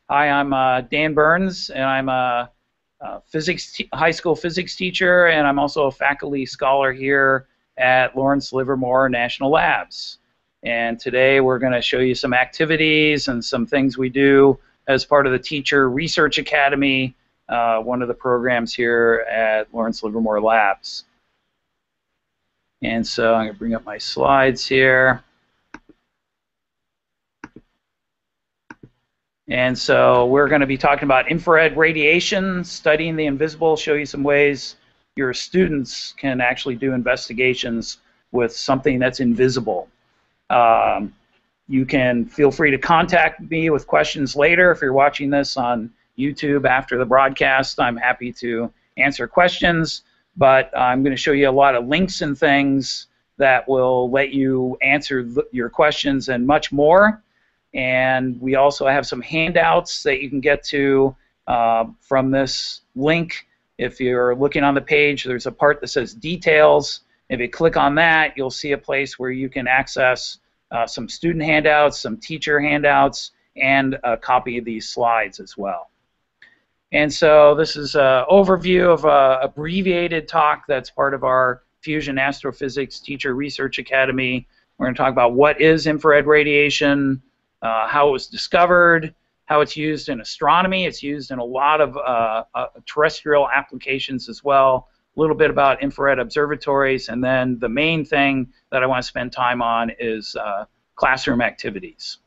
Hi, I'm Dan Burns, and I'm a high school physics teacher, and I'm also a faculty scholar here at Lawrence Livermore National Labs. And today we're going to show you some activities and some things we do as part of the Teacher Research Academy, one of the programs here at Lawrence Livermore Labs. And so I'm going to bring up my slides here. And so we're going to be talking about infrared radiation, studying the invisible, show you some ways your students can actually do investigations with something that's invisible. You can feel free to contact me with questions later. If you're watching this on YouTube after the broadcast, I'm happy to answer questions. But I'm going to show you a lot of links and things that will let you answer your questions and much more. And we also have some handouts that you can get to from this link. If you're looking on the page, there's a part that says details. If you click on that, you'll see a place where you can access some student handouts, some teacher handouts, and a copy of these slides as well. And so this is an overview of an abbreviated talk that's part of our Fusion Astrophysics Teacher Research Academy. We're going to talk about what is infrared radiation, how it was discovered, how it's used in astronomy. It's used in a lot of terrestrial applications as well. A little bit about infrared observatories, and then the main thing that I want to spend time on is classroom activities.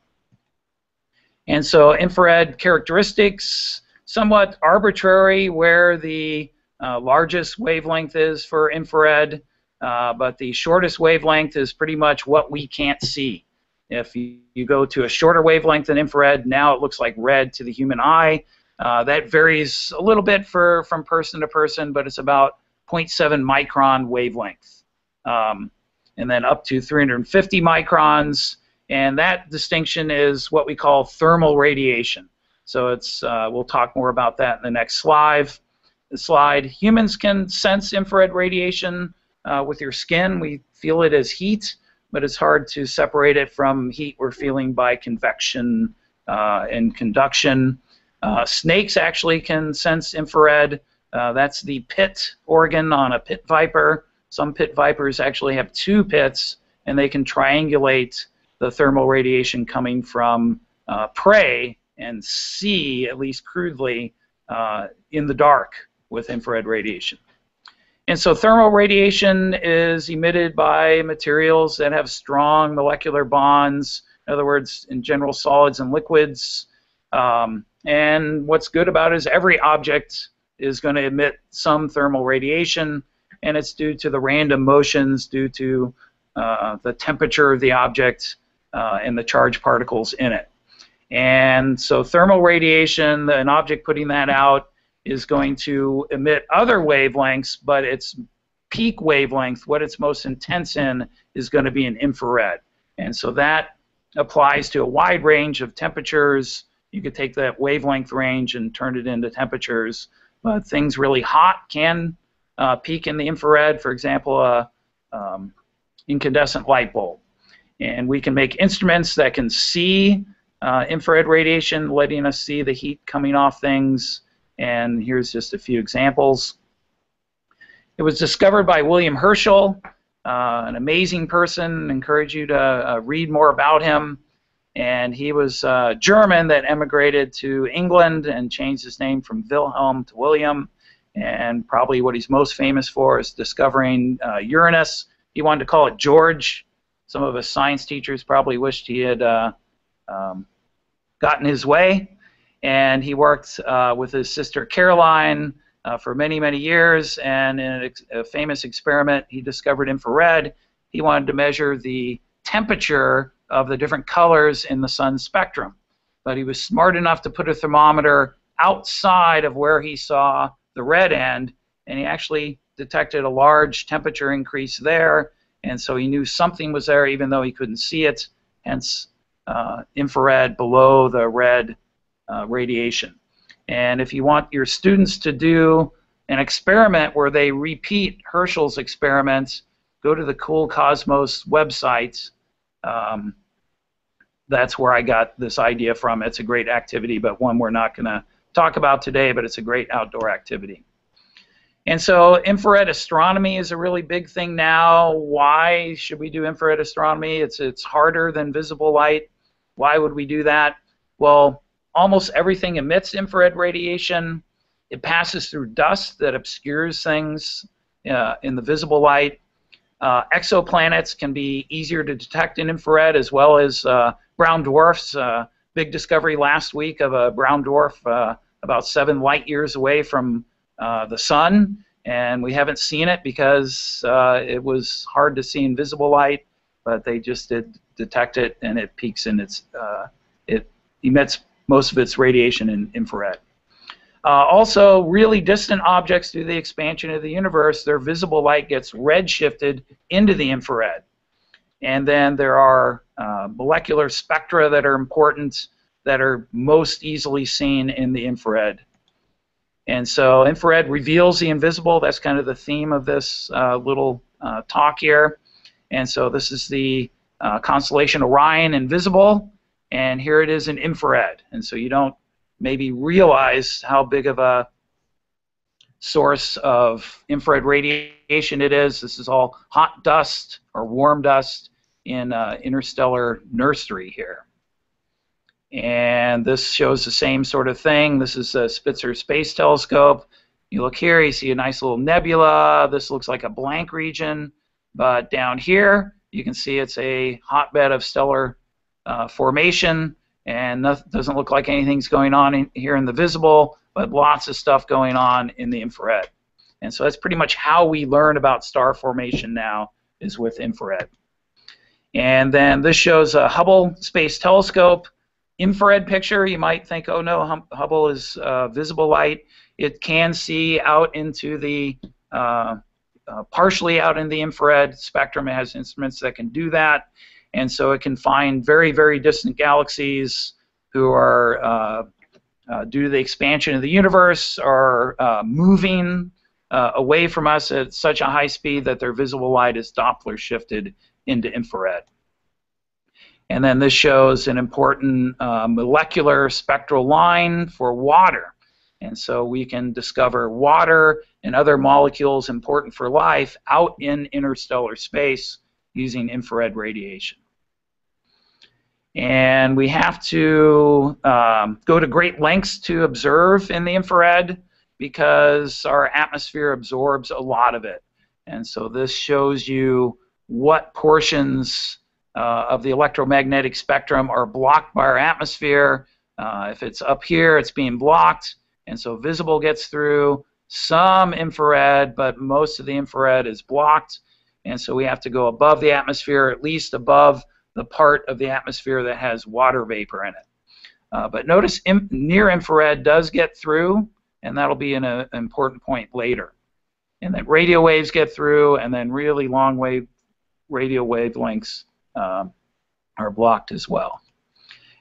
And so infrared characteristics, somewhat arbitrary where the largest wavelength is for infrared, but the shortest wavelength is pretty much what we can't see. If you go to a shorter wavelength than infrared, now it looks like red to the human eye. That varies a little bit from person to person, but it's about 0.7 micron wavelength. And then up to 350 microns, and that distinction is what we call thermal radiation. So it's we'll talk more about that in the next slide. Humans can sense infrared radiation with your skin. We feel it as heat, but it's hard to separate it from heat we're feeling by convection and conduction. Snakes actually can sense infrared. That's the pit organ on a pit viper. Some pit vipers actually have two pits, and they can triangulate the thermal radiation coming from prey and see, at least crudely, in the dark with infrared radiation. And so thermal radiation is emitted by materials that have strong molecular bonds, in other words, in general, solids and liquids. And what's good about it is every object is going to emit some thermal radiation, and it's due to the random motions due to the temperature of the object and the charged particles in it. And so thermal radiation, an object putting that out, is going to emit other wavelengths, but its peak wavelength, what it's most intense in, is going to be in infrared. And so that applies to a wide range of temperatures. You could take that wavelength range and turn it into temperatures. But things really hot can peak in the infrared, for example, incandescent light bulb. And we can make instruments that can see infrared radiation, letting us see the heat coming off things. And here's just a few examples. It was discovered by William Herschel, an amazing person. I encourage you to read more about him. And he was German that emigrated to England and changed his name from Wilhelm to William. And probably what he's most famous for is discovering Uranus. He wanted to call it George. Some of his science teachers probably wished he had gotten his way. And he worked with his sister Caroline for many, many years. And in a famous experiment, he discovered infrared. He wanted to measure the temperature of the different colors in the sun's spectrum. But he was smart enough to put a thermometer outside of where he saw the red end, and he actually detected a large temperature increase there. And so he knew something was there even though he couldn't see it, hence infrared below the red radiation. And if you want your students to do an experiment where they repeat Herschel's experiments, go to the Cool Cosmos website. that's where I got this idea from. It's a great activity, but one we're not going to talk about today, but it's a great outdoor activity. And so infrared astronomy is a really big thing now. Why should we do infrared astronomy? It's harder than visible light. Why would we do that? Well, almost everything emits infrared radiation. It passes through dust that obscures things in the visible light. Exoplanets can be easier to detect in infrared, as well as brown dwarfs. Big discovery last week of a brown dwarf about 7 light years away from the sun, and we haven't seen it because it was hard to see in visible light, but they just did detect it, and it peaks in its, it emits most of its radiation in infrared. Also, really distant objects, due to the expansion of the universe, their visible light gets redshifted into the infrared. And then there are molecular spectra that are important, that are most easily seen in the infrared. And so infrared reveals the invisible. That's kind of the theme of this little talk here. And so this is the constellation Orion invisible, and here it is in infrared. And so you don't maybe realize how big of a source of infrared radiation it is. This is all hot dust or warm dust in interstellar nursery here. And this shows the same sort of thing. This is a Spitzer space telescope. You look here, you see a nice little nebula. This looks like a blank region. But down here, you can see it's a hotbed of stellar formation. And doesn't look like anything's going on here in the visible, but lots of stuff going on in the infrared. And so that's pretty much how we learn about star formation now, is with infrared. And then this shows a Hubble Space Telescope infrared picture. You might think, oh no, Hubble is visible light. It can see out into the, partially out in the infrared spectrum. It has instruments that can do that. And so it can find very, very distant galaxies who are, due to the expansion of the universe, are moving away from us at such a high speed that their visible light is Doppler shifted into infrared. And then this shows an important molecular spectral line for water. And so we can discover water and other molecules important for life out in interstellar space using infrared radiation. And we have to go to great lengths to observe in the infrared because our atmosphere absorbs a lot of it. And so this shows you what portions of the electromagnetic spectrum are blocked by our atmosphere. If it's up here, it's being blocked, and so visible gets through. Some infrared, but most of the infrared is blocked. And so we have to go above the atmosphere, at least above the part of the atmosphere that has water vapor in it. But notice near infrared does get through, and that'll be an important point later. And then radio waves get through, and then really long wave radio wavelengths are blocked as well.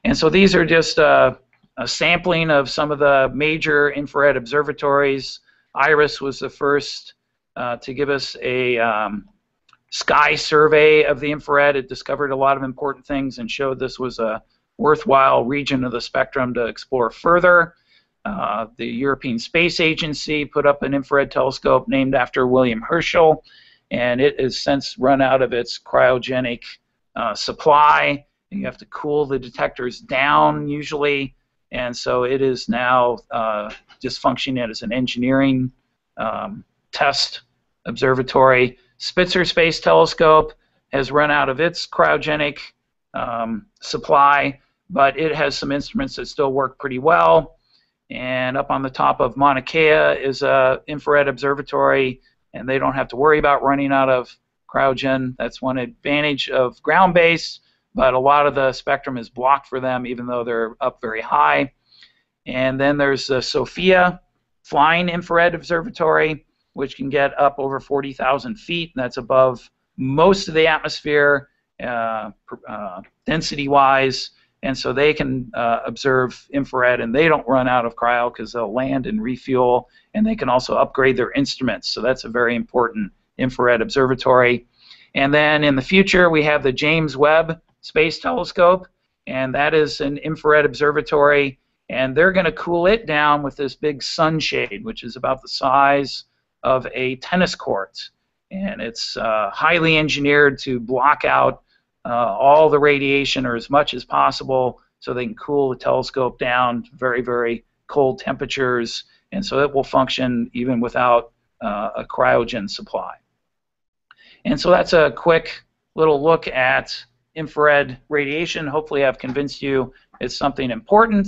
And so these are just a sampling of some of the major infrared observatories. IRIS was the first to give us a sky survey of the infrared. It discovered a lot of important things and showed this was a worthwhile region of the spectrum to explore further. The European Space Agency put up an infrared telescope named after William Herschel, and it has since run out of its cryogenic supply. You have to cool the detectors down usually, and so it is now just functioning as an engineering test observatory. Spitzer Space Telescope has run out of its cryogenic supply, but it has some instruments that still work pretty well. And up on the top of Mauna Kea is an infrared observatory, and they don't have to worry about running out of cryogen. That's one advantage of ground-based, but a lot of the spectrum is blocked for them, even though they're up very high. And then there's the Sophia Flying Infrared Observatory, which can get up over 40,000 feet. That's above most of the atmosphere, density-wise. And so they can observe infrared, and they don't run out of cryo because they'll land and refuel, and they can also upgrade their instruments. So that's a very important infrared observatory. And then in the future, we have the James Webb Space Telescope, and that is an infrared observatory, and they're going to cool it down with this big sunshade, which is about the size of a tennis court, and it's highly engineered to block out all the radiation, or as much as possible, so they can cool the telescope down to very, very cold temperatures, and so it will function even without a cryogen supply. And so that's a quick little look at infrared radiation. Hopefully I've convinced you it's something important,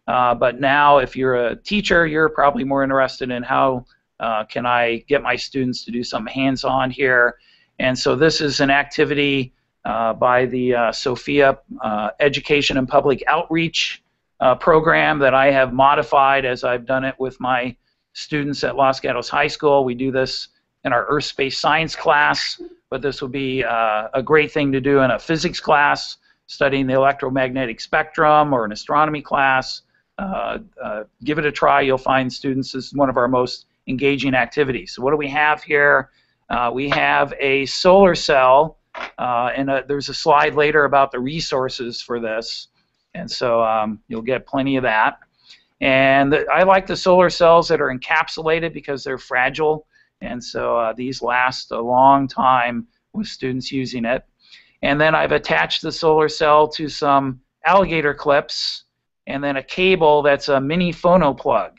but now if you're a teacher, you're probably more interested in how can I get my students to do something hands-on here. And so this is an activity by the SOFIA Education and Public Outreach program that I have modified as I've done it with my students at Los Gatos High School. We do this in our Earth Space Science class, but this would be a great thing to do in a physics class, studying the electromagnetic spectrum, or an astronomy class. Give it a try. You'll find students, this is one of our most engaging activities. So what do we have here? We have a solar cell, and there's a slide later about the resources for this, and so you'll get plenty of that. And I like the solar cells that are encapsulated because they're fragile, and so these last a long time with students using it. And then I've attached the solar cell to some alligator clips, and then a cable that's a mini phono plug,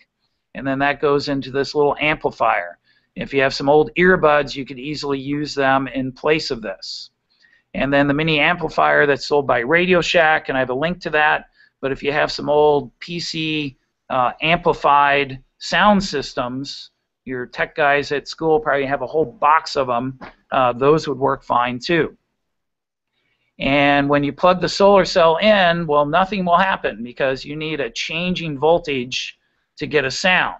and then that goes into this little amplifier. If you have some old earbuds, you could easily use them in place of this. And then the mini amplifier that's sold by Radio Shack, and I have a link to that, but if you have some old PC amplified sound systems, your tech guys at school probably have a whole box of them, those would work fine too. And when you plug the solar cell in, well, nothing will happen because you need a changing voltage to get a sound.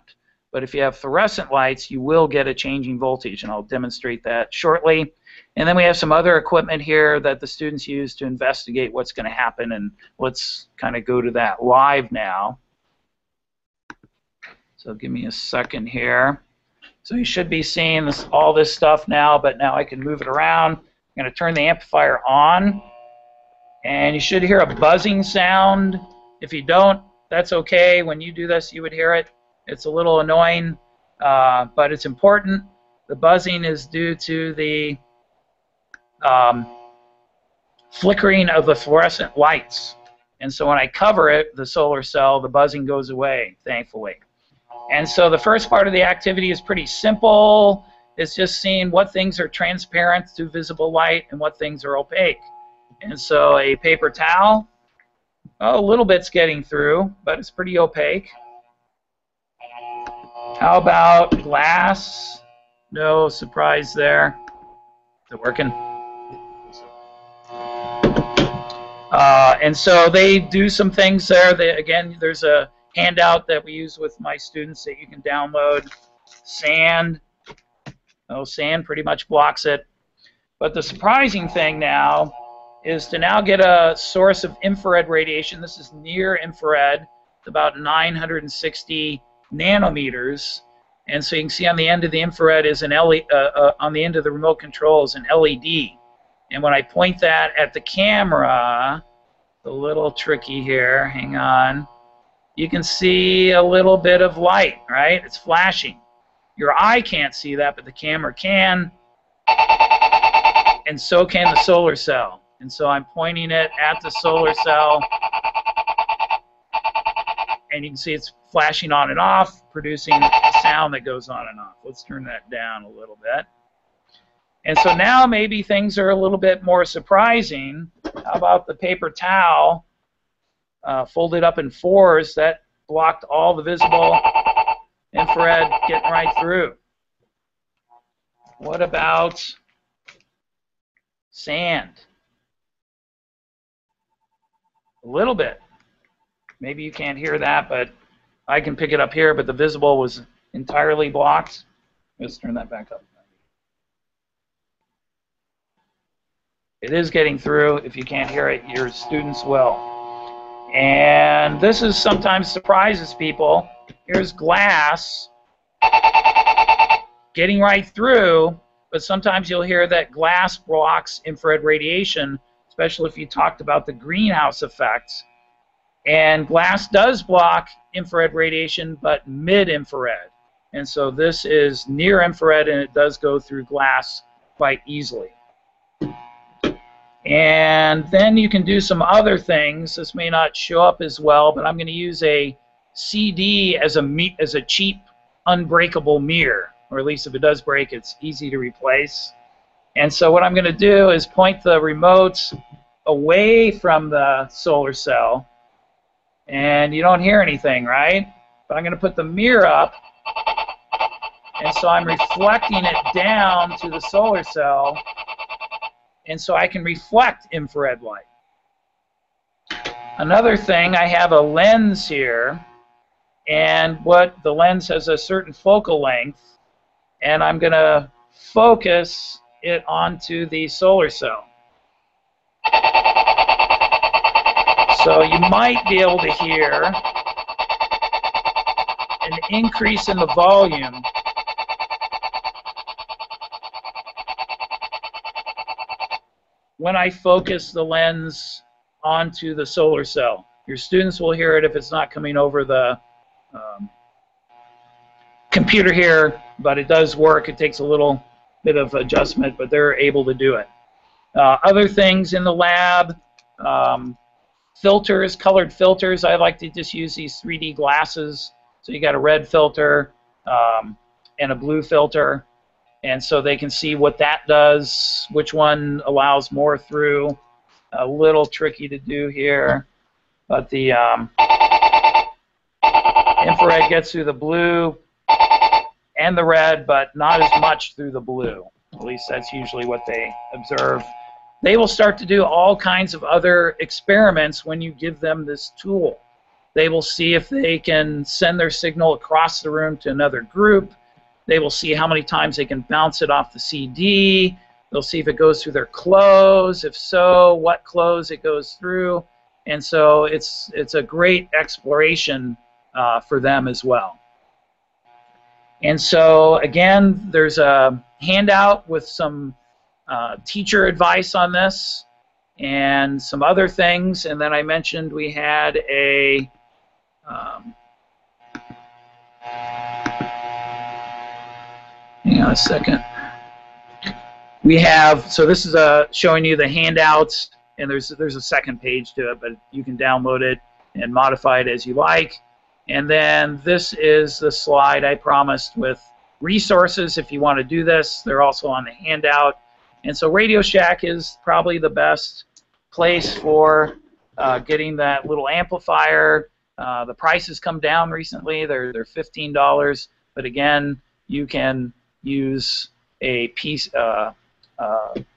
But if you have fluorescent lights, you will get a changing voltage, and I'll demonstrate that shortly. And then we have some other equipment here that the students use to investigate what's going to happen, and let's kind of go to that live now. So give me a second here. So you should be seeing this, all this stuff now, but now I can move it around. I'm going to turn the amplifier on, and you should hear a buzzing sound. If you don't, that's okay. When you do this, you would hear it. It's a little annoying, but it's important. The buzzing is due to the flickering of the fluorescent lights. And so when I cover it, the solar cell, the buzzing goes away, thankfully. And so the first part of the activity is pretty simple. It's just seeing what things are transparent to visible light and what things are opaque. And so a paper towel, oh, a little bit's getting through, but it's pretty opaque. How about glass? No surprise there. Is it working? And so they do some things there. Again, there's a handout that we use with my students that you can download. Sand. Oh, sand pretty much blocks it. But the surprising thing now is to now get a source of infrared radiation. This is near infrared. It's about 960 nanometers. And so you can see on the end of the infrared is an LED, on the end of the remote control is an LED. And when I point that at the camera, a little tricky here, hang on, you can see a little bit of light, right? It's flashing. Your eye can't see that, but the camera can, and so can the solar cell. And so I'm pointing it at the solar cell, and you can see it's flashing on and off, producing a sound that goes on and off. Let's turn that down a little bit. And so now maybe things are a little bit more surprising. How about the paper towel folded up in fours? That blocked all the visible infrared getting right through. What about sand? A little bit. Maybe you can't hear that, but I can pick it up here, but the visible was entirely blocked. Let's turn that back up. It is getting through. If you can't hear it, your students will. And this is sometimes surprises people. Here's glass getting right through, but sometimes you'll hear that glass blocks infrared radiation especially if you talked about the greenhouse effects. And glass does block infrared radiation, but mid-infrared. And so this is near infrared, and it does go through glass quite easily. And then you can do some other things. This may not show up as well, but I'm going to use a CD as a cheap, unbreakable mirror, or at least if it does break, it's easy to replace. And so what I'm going to do is point the remote away from the solar cell, and you don't hear anything, right? But I'm going to put the mirror up, and so I'm reflecting it down to the solar cell, and so I can reflect infrared light. Another thing, I have a lens here, and the lens has a certain focal length, and I'm going to focus it onto the solar cell. So you might be able to hear an increase in the volume when I focus the lens onto the solar cell. Your students will hear it if it's not coming over the computer here, but it does work. It takes a little bit of adjustment, but they're able to do it. Other things in the lab, filters, colored filters. I like to just use these 3D glasses. So you got a red filter and a blue filter, and so they can see what that does, which one allows more through. A little tricky to do here, but the infrared gets through the blue and the red, but not as much through the blue. At least that's usually what they observe. They will start to do all kinds of other experiments when you give them this tool. They will see if they can send their signal across the room to another group. They will see how many times they can bounce it off the CD. They'll see if it goes through their clothes. If so, what clothes it goes through. And so it's a great exploration for them as well. And so, again, there's a handout with some teacher advice on this and some other things. And then I mentioned we had a hang on a second. We have, so this is showing you the handouts, and there's a second page to it, but you can download it and modify it as you like. And then this is the slide I promised with resources if you want to do this. They're also on the handout. And so Radio Shack is probably the best place for getting that little amplifier. The price has come down recently. They're $15, but again, you can use a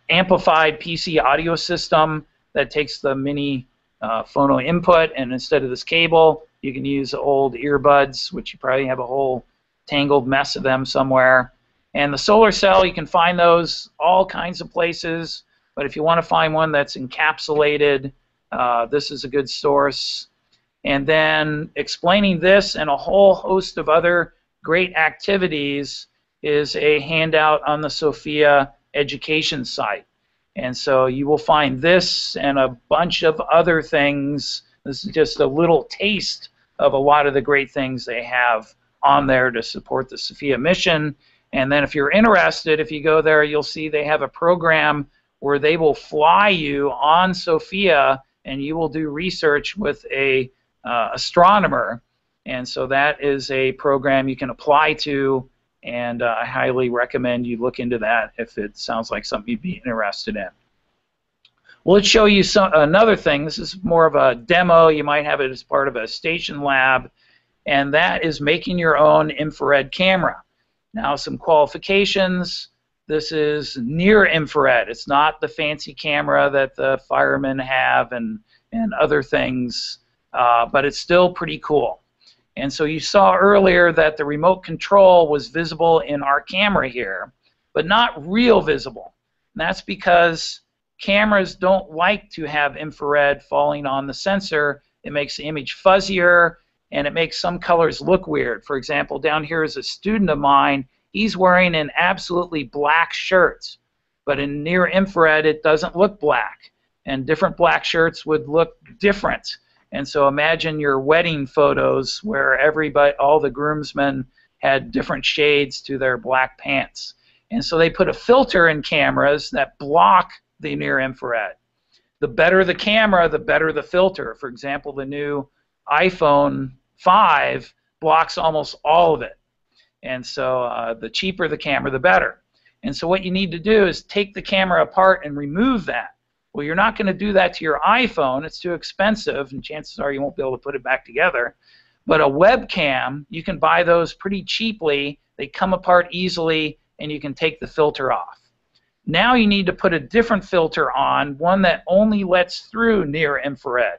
amplified PC audio system that takes the mini phono input, and instead of this cable, you can use old earbuds, which you probably have a whole tangled mess of them somewhere. And the solar cell, you can find those all kinds of places, but if you want to find one that's encapsulated, this is a good source. And then explaining this and a whole host of other great activities is a handout on the SOFIA education site. And so you will find this and a bunch of other things. This is just a little taste of a lot of the great things they have on there to support the SOFIA mission. And then if you're interested, if you go there, you'll see they have a program where they will fly you on SOFIA and you will do research with a astronomer. And so that is a program you can apply to, and I highly recommend you look into that if it sounds like something you'd be interested in. Well, let's show you another thing. This is more of a demo. You might have it as part of a station lab, and that is making your own infrared camera. Now, some qualifications. This is near infrared. It's not the fancy camera that the firemen have and other things, but it's still pretty cool. And so you saw earlier that the remote control was visible in our camera here, but not real visible. And that's because cameras don't like to have infrared falling on the sensor. It makes the image fuzzier, and it makes some colors look weird. For example, down here is a student of mine. He's wearing an absolutely black shirt, but in near infrared it doesn't look black. and different black shirts would look different. And so imagine your wedding photos where all the groomsmen had different shades to their black pants. And so they put a filter in cameras that block the near infrared. The better the camera, the better the filter. For example, the new iPhone 5 blocks almost all of it. And so the cheaper the camera, the better. And so what you need to do is take the camera apart and remove that. Well, you're not going to do that to your iPhone. It's too expensive, and chances are you won't be able to put it back together. But a webcam, you can buy those pretty cheaply. They come apart easily, and you can take the filter off. Now you need to put a different filter on, one that only lets through near infrared.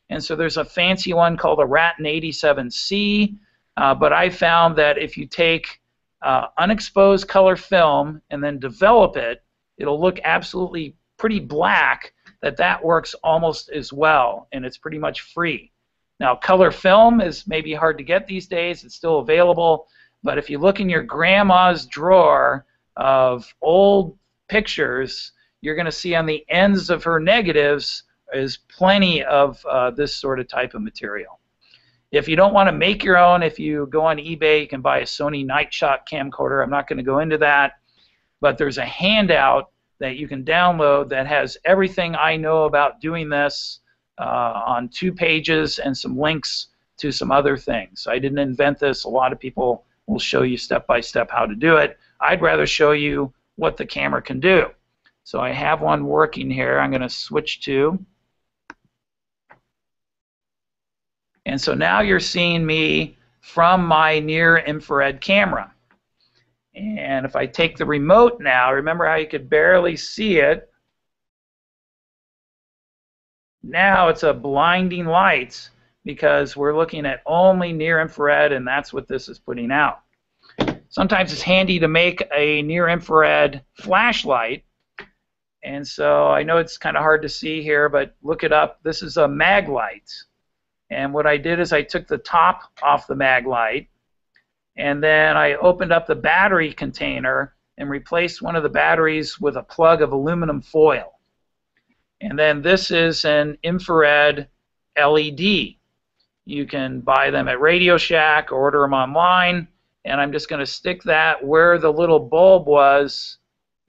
And so there's a fancy one called a Raton 87C, but I found that if you take unexposed color film and then develop it, it'll look absolutely pretty black. That works almost as well, and it's pretty much free. Now, color film is maybe hard to get these days. It's still available, but if you look in your grandma's drawer of old pictures, you're going to see on the ends of her negatives is plenty of this sort of type of material. If you don't want to make your own, if you go on eBay, you can buy a Sony Night Shot camcorder. I'm not going to go into that, but there's a handout that you can download that has everything I know about doing this on 2 pages and some links to some other things. I didn't invent this. A lot of people will show you step by step how to do it. I'd rather show you what the camera can do. So I have one working here. I'm going to switch to. And so now you're seeing me from my near infrared camera. And if I take the remote now, remember how you could barely see it? Now it's a blinding light because we're looking at only near infrared, and that's what this is putting out. Sometimes it's handy to make a near infrared flashlight. And so I know it's kind of hard to see here, but look it up. This is a mag light. And what I did is I took the top off the mag light, and then I opened up the battery container and replaced one of the batteries with a plug of aluminum foil. And then this is an infrared LED. You can buy them at Radio Shack or order them online. And I'm just going to stick that where the little bulb was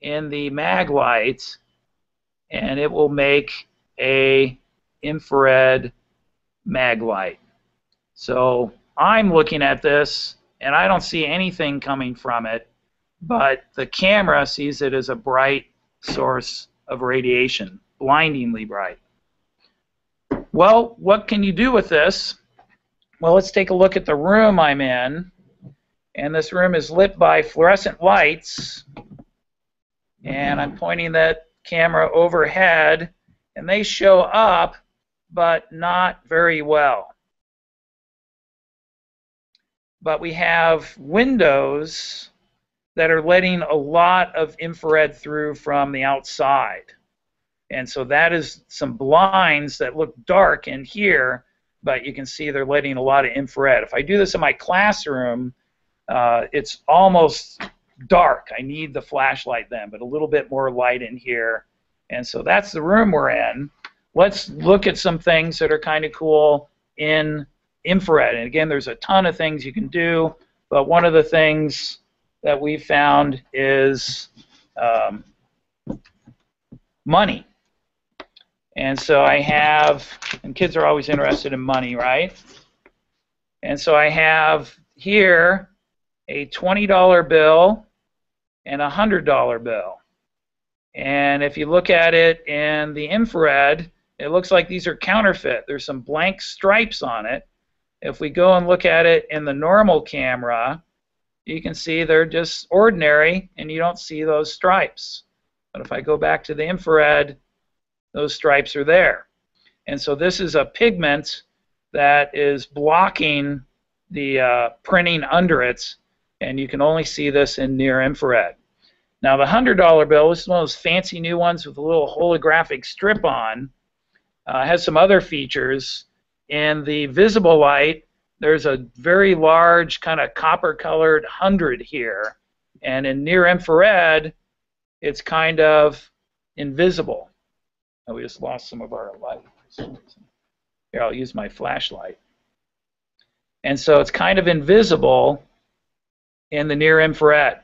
in the mag light, and it will make a infrared mag light. So I'm looking at this, and I don't see anything coming from it, but the camera sees it as a bright source of radiation, blindingly bright. Well, what can you do with this? Well, let's take a look at the room I'm in. And this room is lit by fluorescent lights. And I'm pointing that camera overhead, and they show up, but not very well. But we have windows that are letting a lot of infrared through from the outside. And so that is some blinds that look dark in here, but you can see they're letting a lot of infrared. If I do this in my classroom, it's almost dark. I need the flashlight then, but a little bit more light in here. And so that's the room we're in. Let's look at some things that are kind of cool in infrared. And again, there's a ton of things you can do, but one of the things that we found is money. And so I have, and kids are always interested in money, right? And so I have here a $20 bill and a $100 bill. And if you look at it in the infrared, it looks like these are counterfeit. There's some blank stripes on it. If we go and look at it in the normal camera, you can see they're just ordinary, and you don't see those stripes. But if I go back to the infrared, those stripes are there. And so this is a pigment that is blocking the printing under it, and you can only see this in near infrared. Now the $100 bill, this is one of those fancy new ones with a little holographic strip on, has some other features. In the visible light, there's a very large kind of copper-colored 100 here, and in near infrared, it's kind of invisible. Oh, we just lost some of our light for some reason. Here, I'll use my flashlight. And so it's kind of invisible in the near infrared.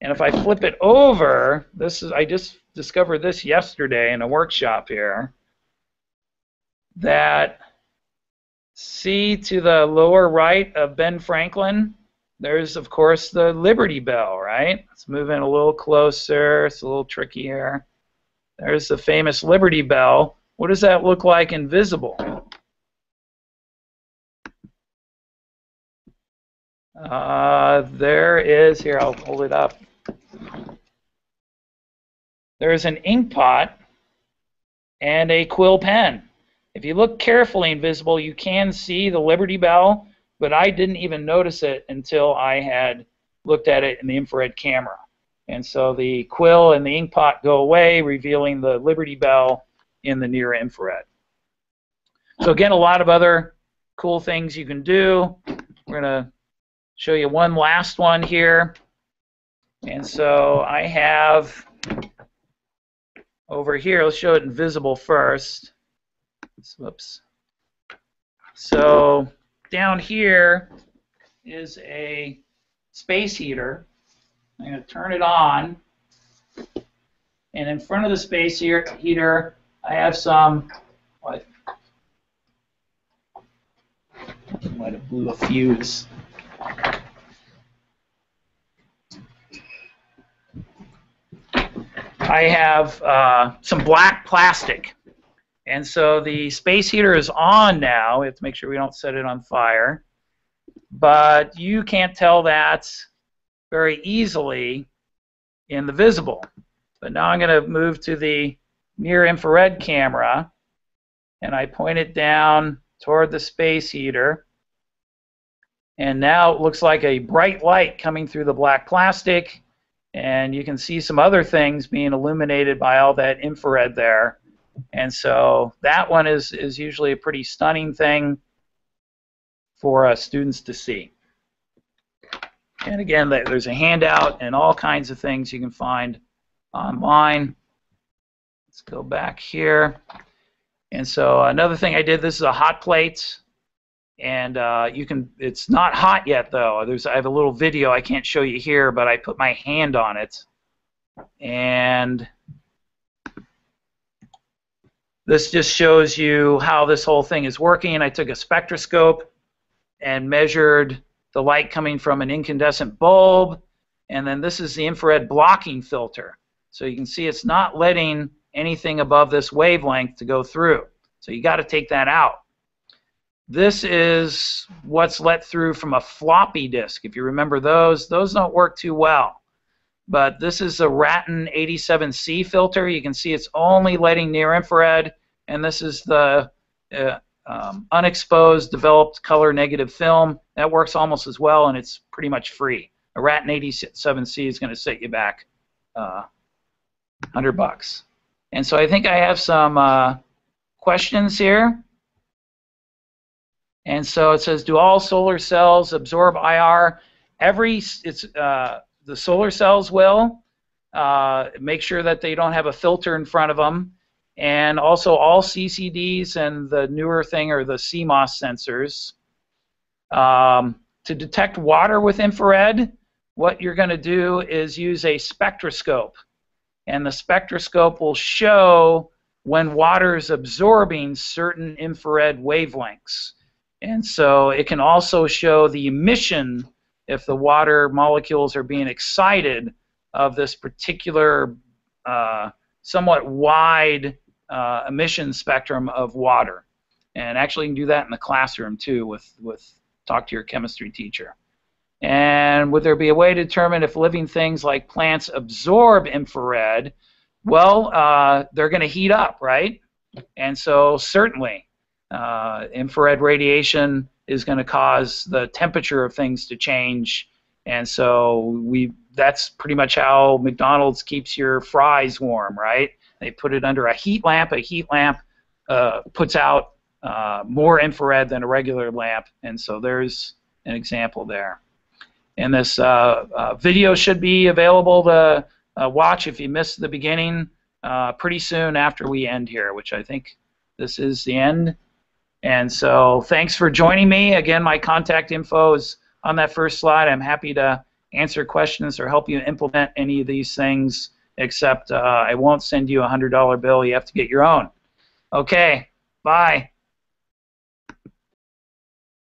And if I flip it over, I just discovered this yesterday in a workshop here, that see to the lower right of Ben Franklin, there's of course the Liberty Bell, right? Let's move in a little closer. It's a little tricky here. There's the famous Liberty Bell. What does that look like invisible? There is, here I'll hold it up. There's an ink pot and a quill pen. If you look carefully invisible, you can see the Liberty Bell, but I didn't even notice it until I had looked at it in the infrared camera. And so the quill and the ink pot go away, revealing the Liberty Bell in the near infrared. So again, a lot of other cool things you can do. We're going to show you one last one here. And so I have over here, let's show it invisible first. Whoops. So down here is a space heater. I'm going to turn it on. And in front of the space heater, I have some, what? Might have blew a fuse. I have some black plastic. And so the space heater is on now. We have to make sure we don't set it on fire. But you can't tell that very easily in the visible. But now I'm going to move to the near infrared camera, and I point it down toward the space heater. And now it looks like a bright light coming through the black plastic, and you can see some other things being illuminated by all that infrared there. And so that one is usually a pretty stunning thing for students to see. And again, there's a handout and all kinds of things you can find online. Let's go back here. And so another thing I did, this is a hot plate. And it's not hot yet though. I have a little video I can't show you here, but I put my hand on it. And this just shows you how this whole thing is working. I took a spectroscope and measured the light coming from an incandescent bulb, and then this is the infrared blocking filter. So you can see it's not letting anything above this wavelength to go through. So you got to take that out. This is what's let through from a floppy disk. If you remember those don't work too well. But this is a Ratten 87C filter. You can see it's only letting near infrared, and this is the unexposed developed color negative film. That works almost as well, and it's pretty much free. A Ratten 87C is going to set you back $100. And so I think I have some questions here. And so it says, do all solar cells absorb IR? The solar cells will. Make sure that they don't have a filter in front of them. And also all CCDs and the newer thing are the CMOS sensors. To detect water with infrared, what you're going to do is use a spectroscope. And the spectroscope will show when water is absorbing certain infrared wavelengths. And so it can also show the emission if the water molecules are being excited of this particular somewhat wide emission spectrum of water. And actually you can do that in the classroom too with talk to your chemistry teacher. And would there be a way to determine if living things like plants absorb infrared? Well, they're going to heat up, right? And so certainly infrared radiation is going to cause the temperature of things to change. And so that's pretty much how McDonald's keeps your fries warm, right? They put it under a heat lamp. A heat lamp puts out more infrared than a regular lamp. And so there's an example there. And this video should be available to watch if you missed the beginning. pretty soon after we end here, which I think this is the end. And so thanks for joining me. Again, my contact info is on that first slide. I'm happy to answer questions or help you implement any of these things, except I won't send you a $100 bill. You have to get your own. Okay, bye.